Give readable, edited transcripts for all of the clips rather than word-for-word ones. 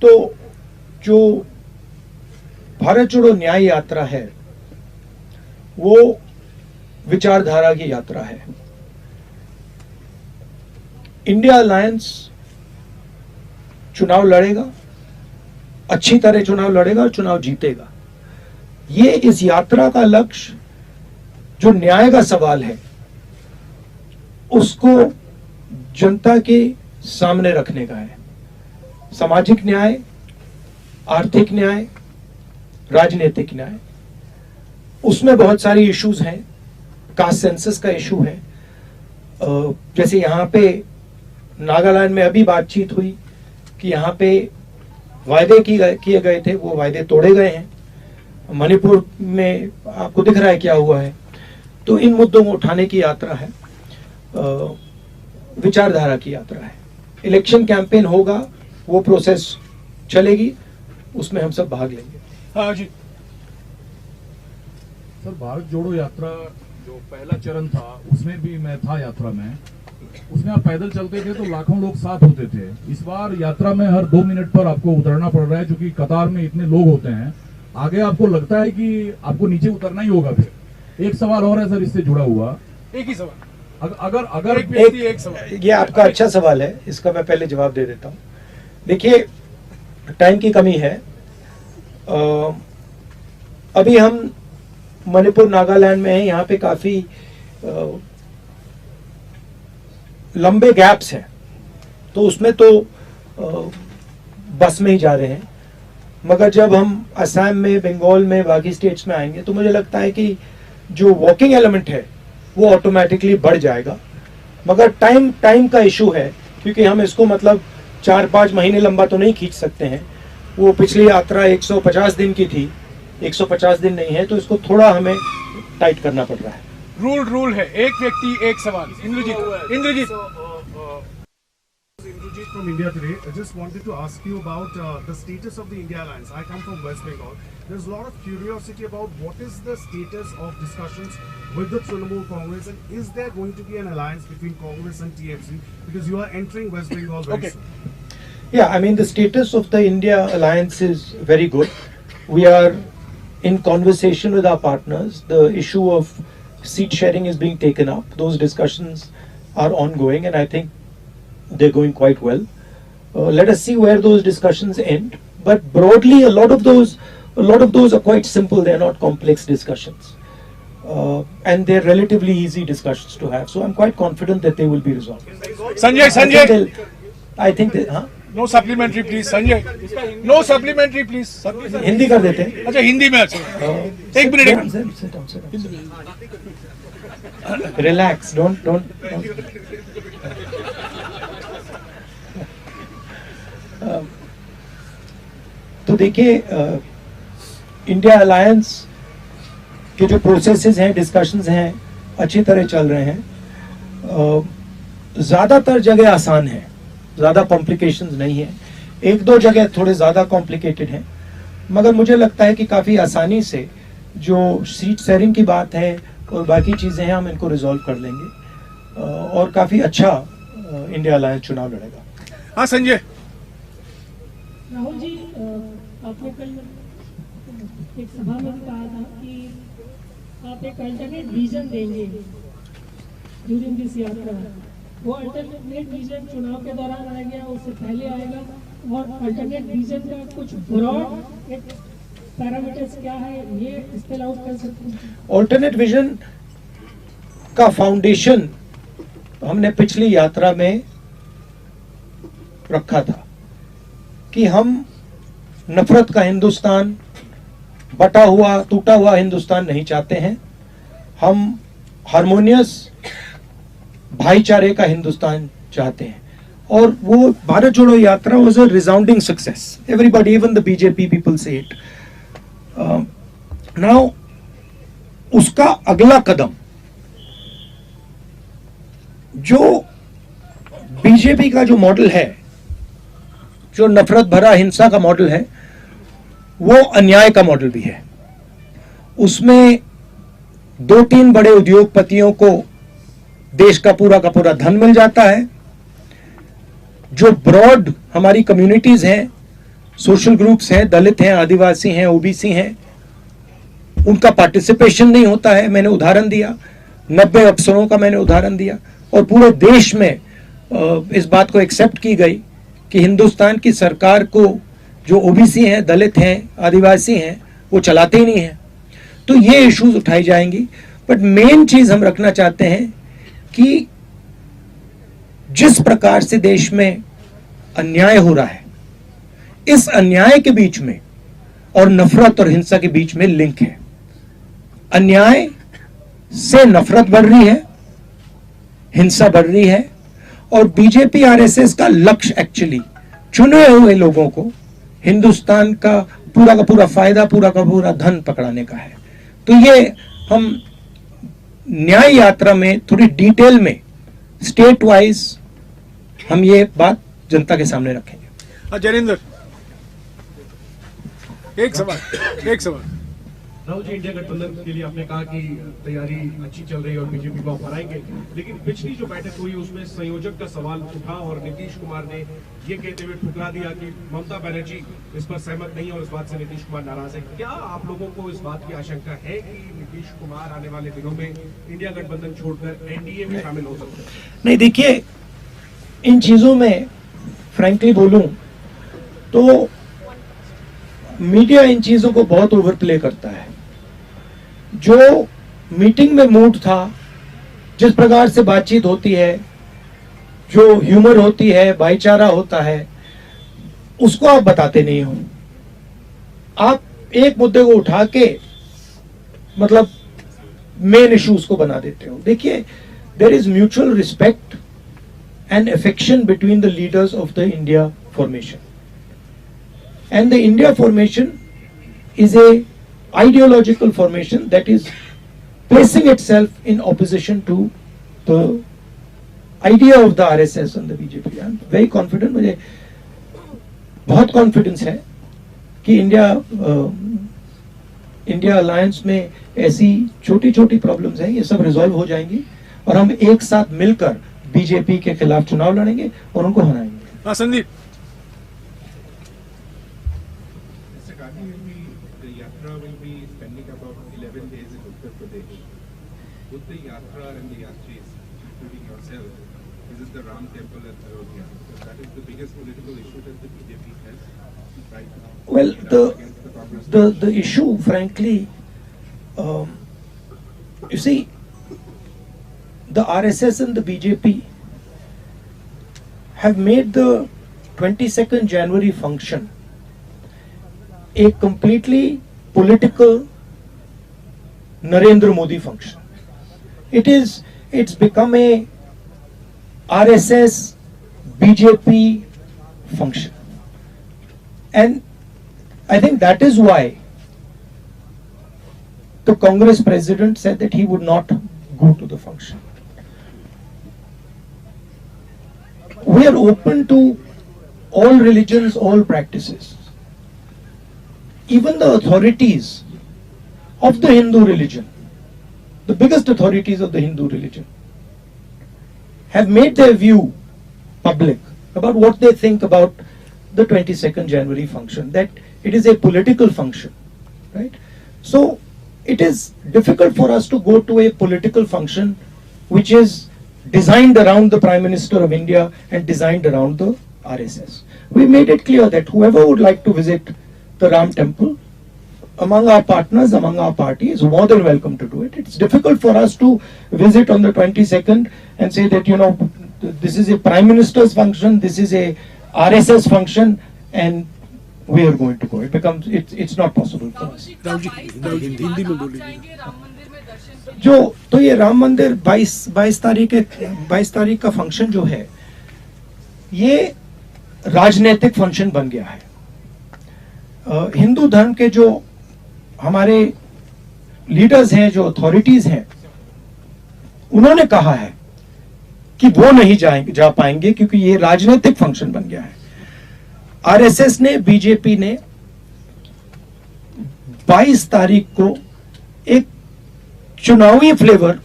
तो जो भारत जोड़ो न्याय यात्रा है वो विचारधारा की यात्रा है। इंडिया अलायंस चुनाव लड़ेगा, अच्छी तरह चुनाव लड़ेगा और चुनाव जीतेगा। ये इस यात्रा का लक्ष्य जो न्याय का सवाल है उसको जनता के सामने रखने का है। सामाजिक न्याय, आर्थिक न्याय, राजनीतिक न्याय, उसमें बहुत सारी इश्यूज हैं। कास्ट सेंसस का इशू है, जैसे यहाँ पे नागालैंड में अभी बातचीत हुई कि यहाँ पे वायदे किए गए थे, वो वायदे तोड़े गए हैं। मणिपुर में आपको दिख रहा है क्या हुआ है। तो इन मुद्दों को उठाने की यात्रा है, विचारधारा की यात्रा है। इलेक्शन कैंपेन होगा, वो प्रोसेस चलेगी, उसमें हम सब भाग लेंगे। हाँ जी सर, भारत जोड़ो यात्रा जो पहला चरण था उसमें भी मैं था यात्रा में, उसमें आप पैदल चलते थे तो लाखों लोग साथ होते थे। इस बार यात्रा में हर 2 मिनट पर आपको उतरना पड़ रहा है, क्योंकि कतार में इतने लोग होते हैं। आगे आपको लगता है कि आपको नीचे उतरना ही होगा फिर? एक सवाल और है सर इससे जुड़ा हुआ, एक ही सवाल, अगर एक सवाल। ये आपका अच्छा सवाल है, इसका मैं पहले जवाब दे देता हूँ। देखिए, टाइम की कमी है। अभी हम मणिपुर नागालैंड में हैं, यहाँ पे काफी लंबे गैप्स हैं, तो उसमें तो बस में ही जा रहे हैं। मगर जब हम असम में, बंगाल में, बाकी स्टेट्स में आएंगे तो मुझे लगता है कि जो वॉकिंग एलिमेंट है वो ऑटोमेटिकली बढ़ जाएगा। मगर टाइम का इशू है, क्योंकि हम इसको मतलब 4-5 महीने लंबा तो नहीं खींच सकते हैं। वो पिछली यात्रा 150 दिन की थी, 150 दिन नहीं है, तो इसको थोड़ा हमें टाइट करना पड़ रहा है। रूल है, एक व्यक्ति एक सवाल। Indrajit Indrajit from India Today. I just wanted to ask you about the status of the India Alliance. I come from West Bengal. There's a lot of curiosity about what is the status of discussions with the Trinamool Congress, and is there going to be an alliance between Congress and TMC, because you are entering West Bengal very soon? Yeah, I mean, the status of the India Alliance is very good. We are in conversation with our partners. The issue of seat sharing is being taken up. Those discussions are ongoing, and I think they're going quite well. Let us see where those discussions end. But broadly, a lot of those are quite simple. They're not complex discussions, and they're relatively easy discussions to have. So I'm quite confident that they will be resolved. Sanjay I think that, हाँ? No supplementary please. Sanjay no supplementary please. Hindi कर देते हैं। अच्छा हिंदी में, अच्छा एक minute. Relax, don't. तो देखिए, इंडिया अलायंस के जो प्रोसेसेस हैं, डिस्कशंस हैं, अच्छी तरह चल रहे हैं। ज्यादातर जगह आसान है, ज्यादा कॉम्प्लिकेशंस नहीं है। 1-2 जगह थोड़े ज्यादा कॉम्प्लिकेटेड हैं, मगर मुझे लगता है कि काफी आसानी से जो सीट शेयरिंग की बात है और बाकी चीजें हैं, हम इनको रिजॉल्व कर लेंगे और काफी अच्छा इंडिया अलायंस चुनाव लड़ेगा। हाँ संजय। राहुल जी, आपने कल एक सभा में कहा था कि आप एक अल्टरनेट विजन देंगे ड्यूरिंग दिस यात्रा। वो अल्टरनेट विजन चुनाव के दौरान आएगा, उससे पहले आएगा? और अल्टरनेट विजन का कुछ ब्रॉड पैरामीटर्स क्या है, ये स्पेल आउट कर सकते हैं? ऑल्टरनेट विजन का फाउंडेशन हमने पिछली यात्रा में रखा था कि हम नफरत का हिंदुस्तान, बटा हुआ, टूटा हुआ हिंदुस्तान नहीं चाहते हैं। हम हार्मोनियस भाईचारे का हिंदुस्तान चाहते हैं। और वो भारत जोड़ो यात्रा was a resounding success. Everybody, even the BJP people से इट। नाउ उसका अगला कदम जो बीजेपी का जो मॉडल है, जो नफरत भरा हिंसा का मॉडल है, वो अन्याय का मॉडल भी है। उसमें 2-3 बड़े उद्योगपतियों को देश का पूरा धन मिल जाता है। जो ब्रॉड हमारी कम्युनिटीज हैं, सोशल ग्रुप्स हैं, दलित हैं, आदिवासी हैं, ओबीसी हैं, उनका पार्टिसिपेशन नहीं होता है। मैंने उदाहरण दिया, 90 अफसरों का मैंने उदाहरण दिया, और पूरे देश में इस बात को एक्सेप्ट की गई कि हिंदुस्तान की सरकार को जो ओबीसी हैं, दलित हैं, आदिवासी हैं, वो चलाते ही नहीं हैं। तो ये इश्यूज उठाई जाएंगी, बट मेन चीज हम रखना चाहते हैं कि जिस प्रकार से देश में अन्याय हो रहा है, इस अन्याय के बीच में और नफरत और हिंसा के बीच में लिंक है। अन्याय से नफरत बढ़ रही है, हिंसा बढ़ रही है, और बीजेपी आरएसएस का लक्ष्य एक्चुअली चुने हुए लोगों को हिंदुस्तान का पूरा फायदा, पूरा का पूरा धन पकड़ाने का है। तो ये हम न्याय यात्रा में थोड़ी डिटेल में स्टेट वाइज हम ये बात जनता के सामने रखेंगे। जैनेंद्र, एक सवाल। राहुल जी, इंडिया गठबंधन के लिए आपने कहा कि तैयारी अच्छी चल रही है और बीजेपी को आप हराएंगे, लेकिन पिछली जो बैठक हुई उसमें संयोजक का सवाल उठा और नीतीश कुमार ने ये कहते हुए ठुकरा दिया कि ममता बनर्जी इस पर सहमत नहीं है और इस बात से नीतीश कुमार नाराज है। क्या आप लोगों को इस बात की आशंका है कि नीतीश कुमार आने वाले दिनों में इंडिया गठबंधन छोड़कर एनडीए में शामिल हो सकते हैं? नहीं, देखिए, इन चीजों में फ्रैंकली बोलूं तो मीडिया इन चीजों को बहुत ओवर प्ले करता है। जो मीटिंग में मूड था, जिस प्रकार से बातचीत होती है, जो ह्यूमर होती है, भाईचारा होता है, उसको आप बताते नहीं हो। आप एक मुद्दे को उठा के मतलब मेन इश्यूज को बना देते हो। देखिए, there is mutual respect and affection between the leaders of the India formation. And the India formation is a ideological formation that is placing itself in opposition to the idea of the RSS and the BJP. I am very confident, मुझे बहुत confidence है कि India alliance में ऐसी छोटी छोटी problems हैं, ये सब रिजॉल्व हो जाएंगी और हम एक साथ मिलकर बीजेपी के खिलाफ चुनाव लड़ेंगे और उनको हराएंगे। हाँ, Sandeep. The yatra will be spending about 11 days in Uttar Pradesh. Would the yatra and the yatris, including yourself, visit the Ram Temple at Ayodhya? Because that is the biggest political issue that the BJP has right now. Well, the issue, frankly, you see, the RSS and the BJP have made the 22nd January function a completely political Narendra Modi function. It's become a RSS BJP function, and I think that is why the Congress president said that he would not go to the function. We are open to all religions, all practices. Even the authorities of the Hindu religion, the biggest authorities of the Hindu religion, have made their view public about what they think about the 22nd January function, that it is a political function, right? So it is difficult for us to go to a political function which is designed around the Prime Minister of India and designed around the RSS. We made it clear that whoever would like to visit the Ram Temple among our partners, among our party, is more than welcome to do it. It's difficult for us to visit on the 22nd and say that, you know, this is a Prime Minister's function, this is a RSS function, and we are going to go. It's not possible for us. Hindi में बोलिए। जो तो ये राम मंदिर 22 तारीख का function जो है, ये राजनीतिक फंक्शन बन गया है। हिंदू धर्म के जो हमारे लीडर्स हैं, जो अथॉरिटीज हैं, उन्होंने कहा है कि वो नहीं जा पाएंगे क्योंकि ये राजनीतिक फंक्शन बन गया है। आरएसएस ने, बीजेपी ने 22 तारीख को एक चुनावी flavour,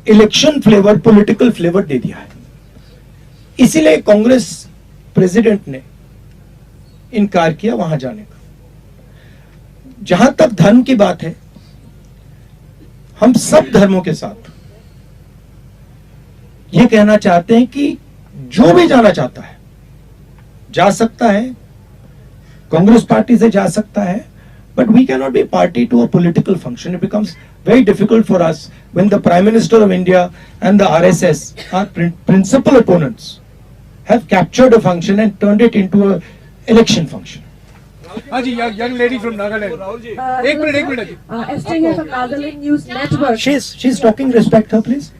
election flavour, political flavour दे दिया है। इसीलिए कांग्रेस प्रेसिडेंट ने इनकार किया वहां जाने का। जहां तक धर्म की बात है, हम सब धर्मों के साथ ये कहना चाहते हैं कि जो भी जाना चाहता है जा सकता है, कांग्रेस पार्टी से जा सकता है, but we cannot be party to a political function. It becomes very difficult for us when the Prime Minister of India and the RSS, our principal opponents, have captured a function and turned it into a election function. हाँ जी, young lady from Nagaland. एक minute. Esther here from Nagaland News Network. She's talking. Respect her, please.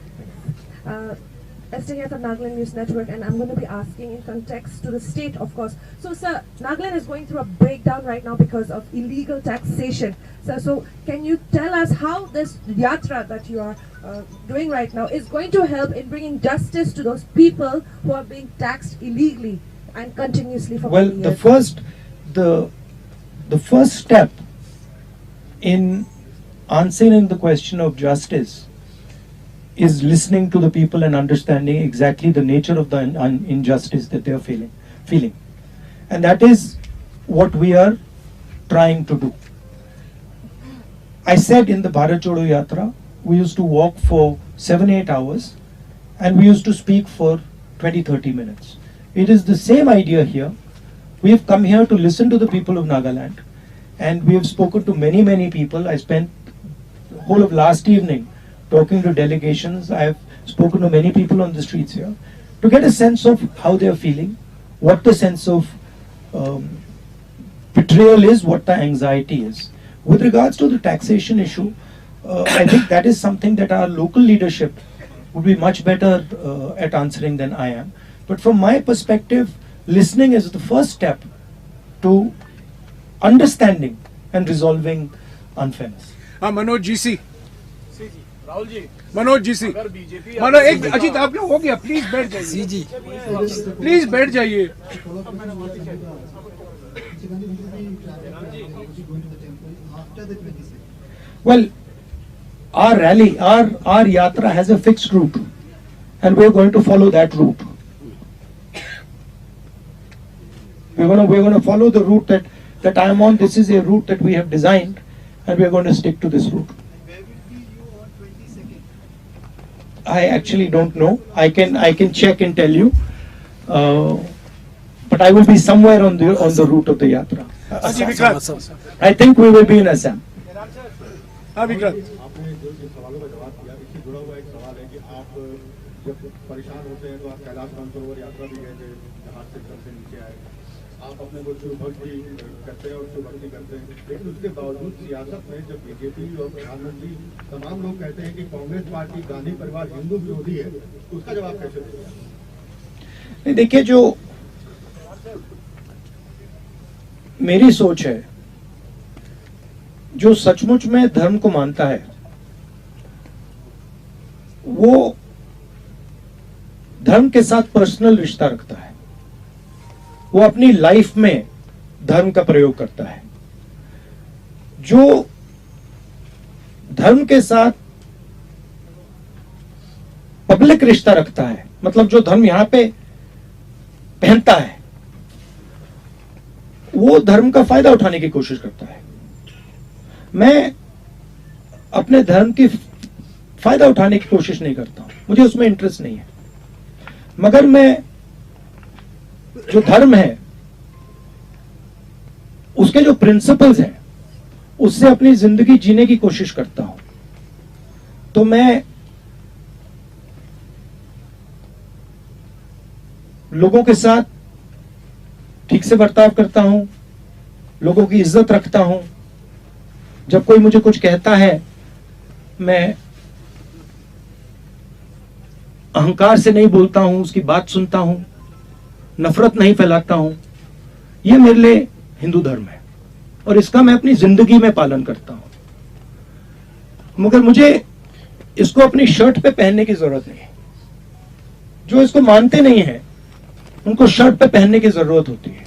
Esther here from Nagaland News Network, and I'm going to be asking in context to the state, of course. So, sir, Nagaland is going through a breakdown right now because of illegal taxation. So can you tell us how this yatra that you are doing right now is going to help in bringing justice to those people who are being taxed illegally and continuously for Well, many the years? first step in answering the question of justice is listening to the people and understanding exactly the nature of the injustice that they are feeling. And that is what we are trying to do. I said in the Bharat Jodo Yatra, we used to walk for 7-8 hours and we used to speak for 20-30 minutes. It is the same idea here. We have come here to listen to the people of Nagaland, and we have spoken to many people. I spent the whole of last evening talking to delegations. I have spoken to many people on the streets here to get a sense of how they are feeling, what the sense of betrayal is, what the anxiety is. With regards to the taxation issue, I think that is something that our local leadership would be much better at answering than I am. But from my perspective, listening is the first step to understanding and resolving unfairness. हाँ, Manoj GC. Rahul ji, Manoj GC. अगर BJP Manoj एक अजीत आप लोग हो गया, please बैठ जाइए. जी. Please बैठ जाइए. Well, our rally, our yatra has a fixed route, and we are going to follow that route. We're going to follow the route that I am on. This is a route that we have designed, and we are going to stick to this route. I actually don't know. I can check and tell you, but I will be somewhere on the route of the yatra. अजी Vikrant. I think we will be in Assam. हाँ विक्रांत. आपने जो जिन सवालों का जवाब दिया, इससे जुड़ा हुआ एक सवाल है कि आप जब परेशान होते हैं तो आप कैलाश मानसरोवर यात्रा भी गए थे, जहाज से एकदम से नीचे आए, आप अपने को शिव भक्ति करते हैं और शिव भक्ति करते हैं, लेकिन उसके बावजूद सियासत में जब बीजेपी और प्रधानमंत्री तमाम लोग कहते हैं कि कांग्रेस पार्टी गांधी परिवार हिंदू विरोधी है, उसका जवाब कैसे देंगे? देखिए, जो मेरी सोच है, जो सचमुच में धर्म को मानता है वो धर्म के साथ पर्सनल रिश्ता रखता है, वो अपनी लाइफ में धर्म का प्रयोग करता है। जो धर्म के साथ पब्लिक रिश्ता रखता है, मतलब जो धर्म यहां पे पहनता है, वो धर्म का फायदा उठाने की कोशिश करता है। मैं अपने धर्म की फायदा उठाने की कोशिश नहीं करता हूं, मुझे उसमें इंटरेस्ट नहीं है, मगर मैं जो धर्म है उसके जो प्रिंसिपल्स हैं उससे अपनी जिंदगी जीने की कोशिश करता हूं। तो मैं लोगों के साथ ठीक से बर्ताव करता हूं, लोगों की इज्जत रखता हूं। जब कोई मुझे कुछ कहता है, मैं अहंकार से नहीं बोलता हूं, उसकी बात सुनता हूं, नफरत नहीं फैलाता हूं। यह मेरे लिए हिंदू धर्म है और इसका मैं अपनी जिंदगी में पालन करता हूं। मगर मुझे इसको अपनी शर्ट पे पहनने की जरूरत नहीं है। जो इसको मानते नहीं है उनको शर्ट पे पहनने की जरूरत होती है।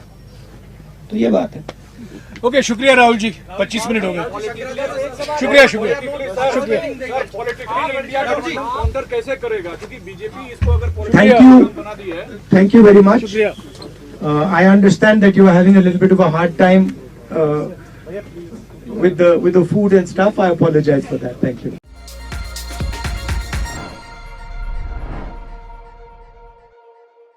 तो ये बात है। ओके, शुक्रिया राहुल जी, 25 मिनट हो गए। शुक्रिया शुक्रिया शुक्रिया। काउंटर कैसे करेगा, क्योंकि बीजेपी इसको अगर थैंक यू वेरी मच। शुक्रिया। I understand that you are having a little bit of a hard time with the food and stuff. I apologize for that. Thank you.